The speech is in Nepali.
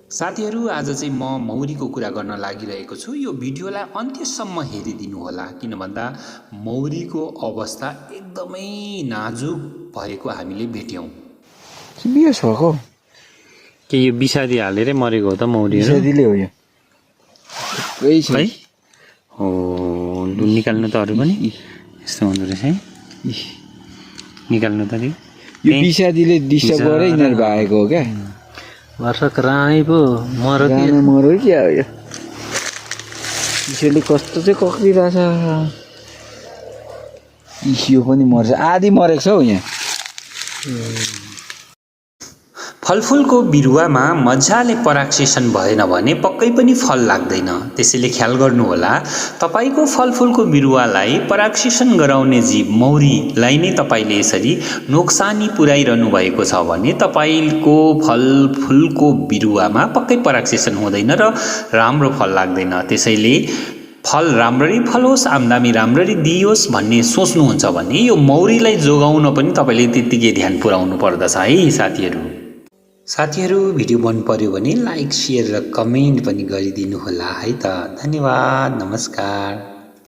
साथीहरू, आज चाहिँ म मौरीको कुरा गर्न लागिरहेको छु। यो भिडियोलाई अन्त्यसम्म हेरिदिनु होला, किन भन्दा मौरीको अवस्था एकदमै नाजुक भएको हामीले भेट्यौँ। बिस भएको के यो विषादी हालेरै मरेको हो त मौरीहरू? विषादीले हो यो। है हो, निकाल्नु त अरू पनि यस्तो हुँदो रहेछ है। निकाल्नु त यो विषादीले डिस्टर्ब गरेर यिनीहरू भागेको हो क्या। वर्षक राई पो मरो क्या हो यो? यसले कस्तो चाहिँ कक्रिरहेछ। यो पनि मर्छ, आधी मरेको छ हौ यहाँ। फलफुलको बिरुवामा मजाले परागसेचन भएन भने पक्कै पनि फल लाग्दैन। त्यसैले ख्याल गर्नुहोला, तपाईको फलफुलको बिरुवालाई परागसेचन गराउने जीव मौरीलाई नै तपाईले यसरी नोक्सानी पुर्याइरहनु भएको छ भने तपाईको फलफुलको बिरुवामा पक्कै परागसेचन हुँदैन र राम्रो फल लाग्दैन। त्यसैले फल राम्ररी फलोस्, आम्दानी राम्ररी दियोस् भन्ने सोच्नुहुन्छ भने यो मौरीलाई जोगाउन पनि तपाईले त्यतिकै ध्यान पुर्याउनु पर्दछ है साथीहरू। भिडियो मन पर्यो भने लाइक, शेयर र कमेन्ट पनि गरिदिनु होला है त। धन्यवाद, नमस्कार।